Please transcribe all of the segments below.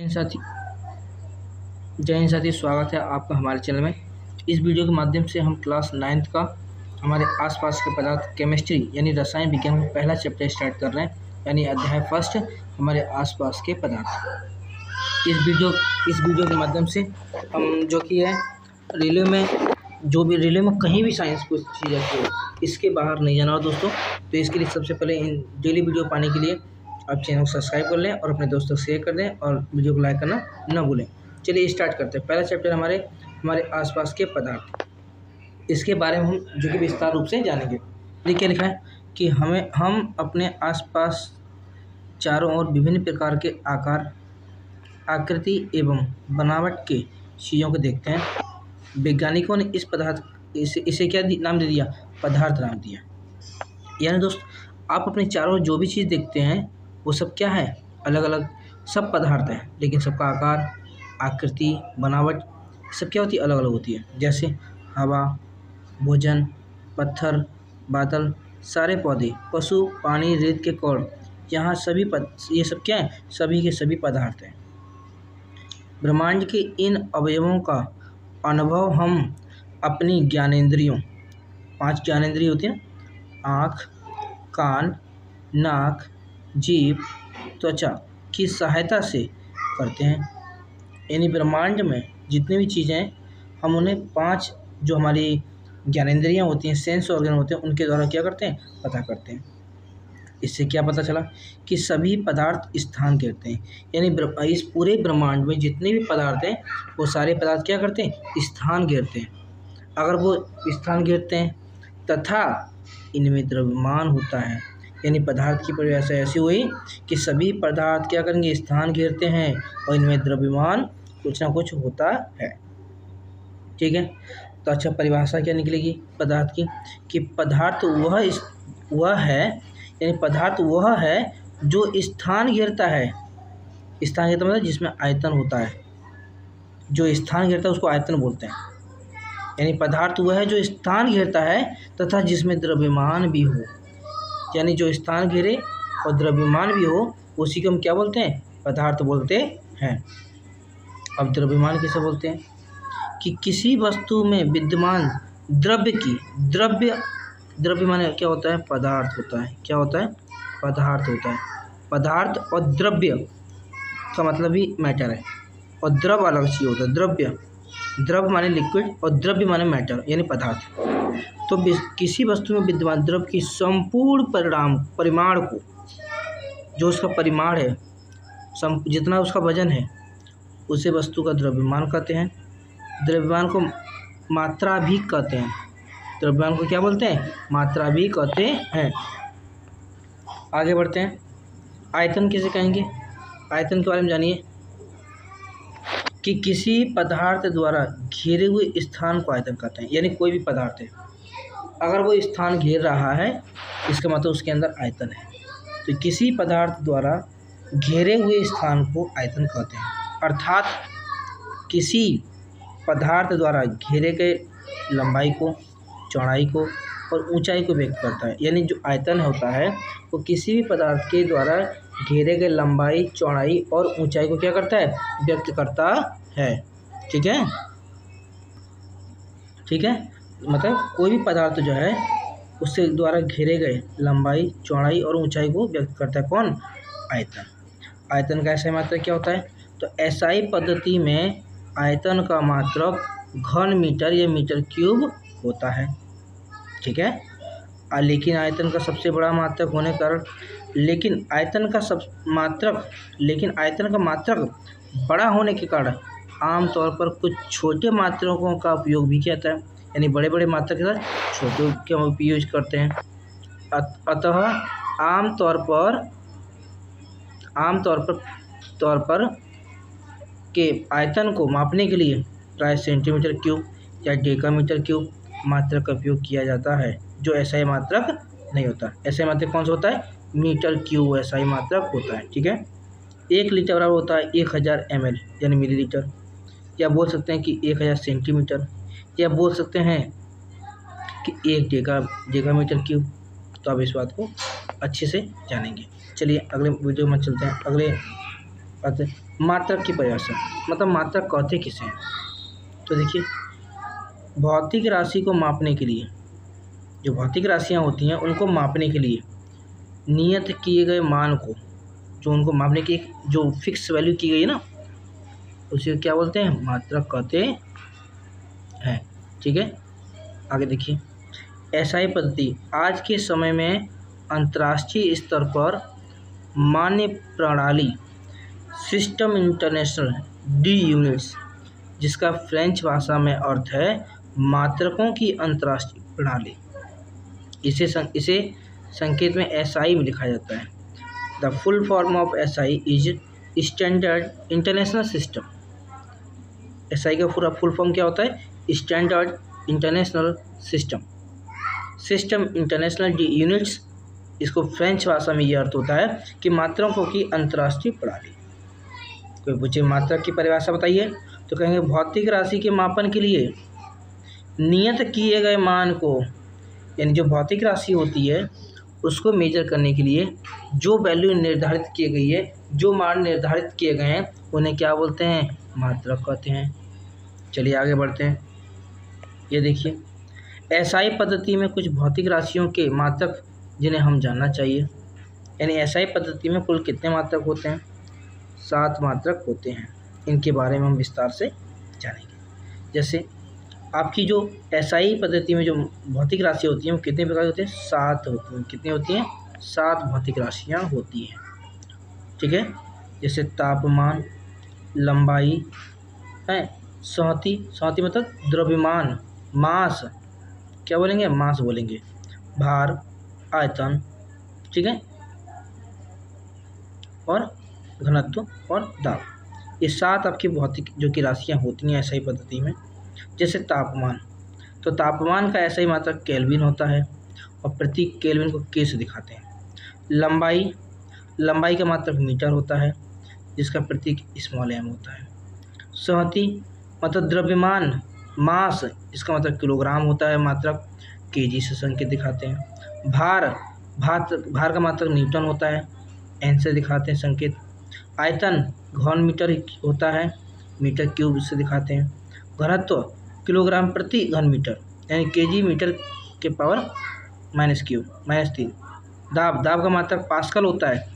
हिंद साथी जय हिंद साथी, स्वागत है आपका हमारे चैनल में। इस वीडियो के माध्यम से हम क्लास 9th का हमारे आसपास के पदार्थ केमिस्ट्री यानी रसायन विज्ञान का पहला चैप्टर स्टार्ट कर रहे हैं, यानी अध्याय फर्स्ट हमारे आसपास के पदार्थ। इस वीडियो के माध्यम से हम जो कि है रिले में कहीं भी साइंस कुछ चीज़ आती है, इसके बाहर नहीं जाना हो दोस्तों। तो इसके लिए सबसे पहले इन डेली वीडियो पाने के लिए आप चैनल को सब्सक्राइब कर लें और अपने दोस्तों को शेयर कर दें और वीडियो को लाइक करना ना भूलें। चलिए स्टार्ट करते हैं। पहला चैप्टर हमारे आसपास के पदार्थ, इसके बारे में हम जो कि विस्तार रूप से जानेंगे। देखिए लिखा है कि हम अपने आसपास चारों ओर विभिन्न प्रकार के आकार, आकृति एवं बनावट के चीज़ों को देखते हैं। वैज्ञानिकों ने इसे क्या नाम दे दिया? पदार्थ नाम दिया। यानी दोस्त, आप अपने चारों जो भी चीज़ देखते हैं वो सब क्या है? अलग अलग सब पदार्थ हैं, लेकिन सबका आकार, आकृति, बनावट सब क्या होती है? अलग अलग होती है। जैसे हवा, भोजन, पत्थर, बादल, सारे पौधे, पशु, पानी, रेत के कण, यहाँ ये सब क्या है? सभी के सभी पदार्थ हैं। ब्रह्मांड के इन अवयवों का अनुभव हम अपनी ज्ञानेंद्रियों, 5 ज्ञानेंद्रिय होती हैं, आँख, कान, नाक, जीभ, त्वचा की सहायता से करते हैं। यानी ब्रह्मांड में जितनी भी चीज़ें हैं, हम उन्हें 5 जो हमारी ज्ञानेंद्रियाँ होती हैं, सेंस ऑर्गन होते हैं, उनके द्वारा क्या करते हैं? पता करते हैं। इससे क्या पता चला कि सभी पदार्थ स्थान घेरते हैं। यानी इस पूरे ब्रह्मांड में जितने भी पदार्थ हैं वो सारे पदार्थ क्या करते हैं? स्थान घेरते हैं। अगर वो स्थान घेरते हैं तथा इनमें द्रव्यमान होता है, यानी पदार्थ की परिभाषा ऐसी हुई कि सभी पदार्थ क्या करेंगे? स्थान घेरते हैं और इनमें द्रव्यमान कुछ ना कुछ होता है। ठीक है, तो अच्छा परिभाषा क्या निकलेगी पदार्थ की? कि पदार्थ वह है, यानी पदार्थ वह है जो स्थान घेरता है। स्थान घेरता मतलब जिसमें आयतन होता है। जो स्थान घेरता है उसको आयतन बोलते हैं। यानी पदार्थ वह है जो स्थान घेरता है तथा जिसमें द्रव्यमान भी हो। यानी जो स्थान घेरे और द्रव्यमान भी हो, उसी को हम क्या बोलते हैं? पदार्थ बोलते हैं। अब द्रव्यमान किसे बोलते हैं? कि किसी वस्तु में विद्यमान द्रव्य माने क्या होता है? पदार्थ होता है। क्या होता है? पदार्थ होता है। पदार्थ और द्रव्य का मतलब ही मैटर है, और द्रव अलग चीज़ होता है। द्रव माने लिक्विड और द्रव्य माने मैटर यानी पदार्थ। तो किसी वस्तु में विद्यमान द्रव्य की संपूर्ण परिमाण को, जो उसका परिमाण है, जितना उसका वजन है, उसे वस्तु का द्रव्यमान कहते हैं। द्रव्यमान को मात्रा भी कहते हैं। द्रव्यमान को क्या बोलते हैं? मात्रा भी कहते हैं। आगे बढ़ते हैं। आयतन किसे कहेंगे? आयतन के बारे में जानिए कि किसी पदार्थ द्वारा घेरे हुए स्थान को आयतन कहते हैं। यानी कोई भी पदार्थ है, अगर वो स्थान घेर रहा है, इसका मतलब उसके अंदर आयतन है। तो किसी पदार्थ द्वारा घेरे हुए स्थान को आयतन कहते हैं। अर्थात किसी पदार्थ द्वारा घेरे गए लंबाई को, चौड़ाई को और ऊंचाई को व्यक्त करता है। यानी जो आयतन होता है वो किसी भी पदार्थ के द्वारा घेरे गए लंबाई, चौड़ाई और ऊंचाई को क्या करता है? व्यक्त करता है। ठीक है, मतलब कोई भी पदार्थ जो है उससे द्वारा घेरे गए लंबाई, चौड़ाई और ऊंचाई को व्यक्त करता है। कौन? आयतन। आयतन का SI मात्रक क्या होता है? तो SI पद्धति में आयतन का मात्रक घन मीटर या मीटर क्यूब होता है। ठीक है, लेकिन आयतन का सबसे बड़ा मात्रक होने के कारण लेकिन आयतन का मात्रक बड़ा होने के कारण आमतौर पर कुछ छोटे मात्रकों का उपयोग भी किया जाता है। यानी बड़े बड़े मात्रक के साथ छोटे का उपयोग करते हैं। अतः आमतौर पर के आयतन को मापने के लिए प्राय सेंटीमीटर क्यूब या डेकामीटर क्यूब मात्रक का उपयोग किया जाता है, जो SI मात्रक नहीं होता। SI मात्रक कौन सा होता है? मीटर क्यूब SI मात्रक होता है। ठीक है, 1 लीटर बराबर होता है 1000 ml यानी मिलीलीटर, या बोल सकते हैं कि 1000 सेंटीमीटर, या बोल सकते हैं कि 1 डेकामीटर क्यूब। तो आप इस बात को अच्छे से जानेंगे। चलिए अगले वीडियो में चलते हैं। अगले बात मात्रक की परिभाषा, मतलब मात्रक कहते किसे हैं। तो देखिए, भौतिक राशि को मापने के लिए, जो भौतिक राशियाँ होती हैं उनको मापने के लिए नियत किए गए मान को, जो उनको मापने की जो फिक्स वैल्यू की गई है ना, उसे क्या बोलते हैं, मात्रक कहते हैं। ठीक है, आगे देखिए, एसआई पद्धति आज के समय में अंतर्राष्ट्रीय स्तर पर मान्य प्रणाली, सिस्टम इंटरनेशनल डी यूनिट्स, जिसका फ्रेंच भाषा में अर्थ है मात्रकों की अंतर्राष्ट्रीय प्रणाली। इसे संकेत में एसआई में लिखा जाता है। The full form of SI is standard international system. SI का पूरा फुल फॉर्म क्या होता है, standard international system. System international D units, इसको फ्रेंच भाषा में यह अर्थ होता है कि मात्रकों की अंतर्राष्ट्रीय प्रणाली। कोई पूछे मात्रक की परिभाषा बताइए, तो कहेंगे भौतिक राशि के मापन के लिए नियत किए गए मान को, यानी जो भौतिक राशि होती है उसको मेजर करने के लिए जो वैल्यू निर्धारित की गई है, जो मान निर्धारित किए गए हैं, उन्हें क्या बोलते हैं, मात्रक कहते हैं। चलिए आगे बढ़ते हैं। ये देखिए, एसआई पद्धति में कुछ भौतिक राशियों के मात्रक जिन्हें हम जानना चाहिए। यानी एसआई पद्धति में कुल कितने मात्रक होते हैं, 7 मात्रक होते हैं। इनके बारे में हम विस्तार से जानेंगे। जैसे आपकी जो एसआई पद्धति में जो भौतिक राशि होती हैं वो कितने प्रकार की होती हैं, 7 होती हैं। कितनी होती हैं, 7 भौतिक राशियाँ होती हैं। ठीक है, जैसे तापमान, लंबाई है, सौती मतलब द्रव्यमान, मास, क्या बोलेंगे, मास बोलेंगे, भार, आयतन, ठीक है, और घनत्व और दाब। ये 7 आपकी भौतिक जो कि राशियाँ होती हैं एसआई पद्धति में। जैसे तापमान, तो तापमान का एसआई मात्रक केल्विन होता है और प्रति केल्विन को के से दिखाते हैं। लंबाई का मात्रक मीटर होता है जिसका प्रतीक स्मॉल एम होता है। सहती मतलब द्रव्यमान, मास, इसका मतलब किलोग्राम होता है, मात्रक केजी से संकेत दिखाते हैं। भार का मात्रक न्यूटन होता है, एन से दिखाते हैं संकेत। आयतन घन मीटर होता है, मीटर क्यूब से दिखाते हैं। घनत्व किलोग्राम प्रति घन मीटर, यानी केजी मीटर के पावर -3। दाब का मात्रक पास्कल होता है।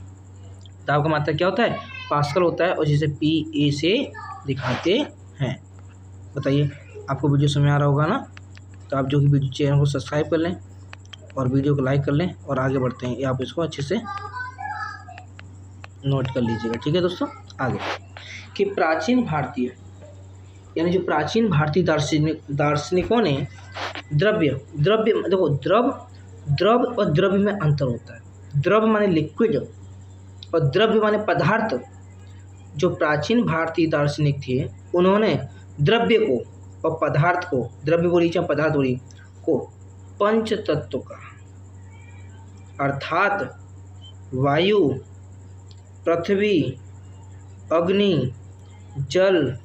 दाब का मात्रक क्या होता है, पास्कल होता है, और जिसे PA से दिखाते हैं। बताइए, आपको वीडियो समझ आ रहा होगा ना। तो आप जो कि वीडियो चैनल को सब्सक्राइब कर लें और वीडियो को लाइक कर लें और आगे बढ़ते हैं। आप इसको अच्छे से नोट कर लीजिएगा। ठीक है दोस्तों, आगे कि प्राचीन भारतीय, यानी जो प्राचीन भारतीय दार्शनिकों ने द्रव्य देखो, द्रव और द्रव्य में अंतर होता है। द्रव माने लिक्विड और द्रव्य माने पदार्थ। जो प्राचीन भारतीय दार्शनिक थे उन्होंने द्रव्य को और पदार्थ को, द्रव्य बोली चाहे पदार्थ बोली, को पंच तत्व का, अर्थात वायु, पृथ्वी, अग्नि, जल,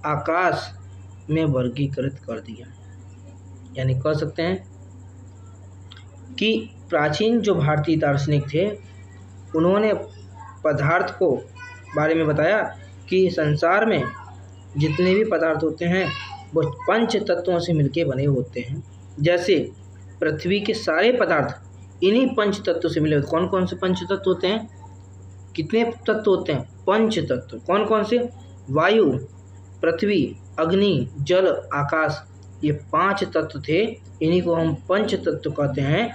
आकाश में वर्गीकृत कर दिया। यानी कह सकते हैं कि प्राचीन जो भारतीय दार्शनिक थे उन्होंने पदार्थ को बारे में बताया कि संसार में जितने भी पदार्थ होते हैं वो 5 तत्वों से मिलकर बने होते हैं। जैसे पृथ्वी के सारे पदार्थ इन्हीं 5 तत्वों से मिले। कौन कौन से 5 तत्व होते हैं, कितने तत्व होते हैं, 5 तत्व। कौन कौन से, वायु, पृथ्वी, अग्नि, जल, आकाश, ये 5 तत्व थे। इन्हीं को हम पंच तत्व कहते हैं।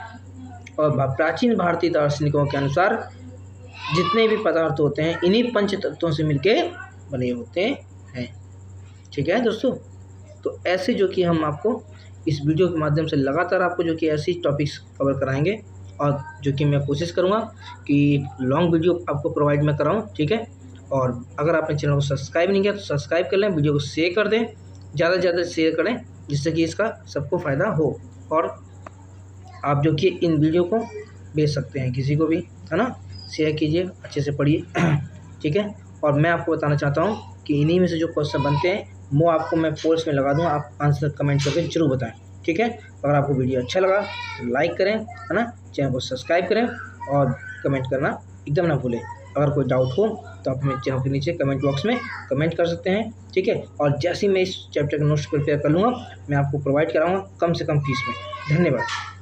और प्राचीन भारतीय दार्शनिकों के अनुसार जितने भी पदार्थ होते हैं इन्हीं 5 तत्वों से मिलके बने होते हैं। ठीक है दोस्तों, तो ऐसे जो कि हम आपको इस वीडियो के माध्यम से लगातार आपको जो कि ऐसी टॉपिक्स कवर कराएंगे, और जो कि मैं कोशिश करूँगा कि लॉन्ग वीडियो आपको प्रोवाइड मैं कराऊँ। ठीक है, और अगर आपने चैनल को सब्सक्राइब नहीं किया तो सब्सक्राइब कर लें, वीडियो को शेयर कर दें, ज़्यादा से ज़्यादा शेयर करें जिससे कि इसका सबको फ़ायदा हो। और आप जो कि इन वीडियो को भेज सकते हैं किसी को भी, है ना, शेयर कीजिए, अच्छे से पढ़िए। ठीक है, और मैं आपको बताना चाहता हूँ कि इन्हीं में से जो क्वेश्चन बनते हैं वो आपको मैं पोस्ट में लगा दूँ, आप आंसर कमेंट करके जरूर बताएं। ठीक है, अगर आपको वीडियो अच्छा लगा तो लाइक करें, है ना, चैनल को सब्सक्राइब करें और कमेंट करना एकदम ना भूलें। अगर कोई डाउट हो तो आप हमें चैनल के नीचे कमेंट बॉक्स में कमेंट कर सकते हैं, ठीक है। और जैसे ही मैं इस चैप्टर का नोट्स प्रिपेयर कर लूँगा मैं आपको प्रोवाइड कराऊँगा कम से कम फीस में। धन्यवाद।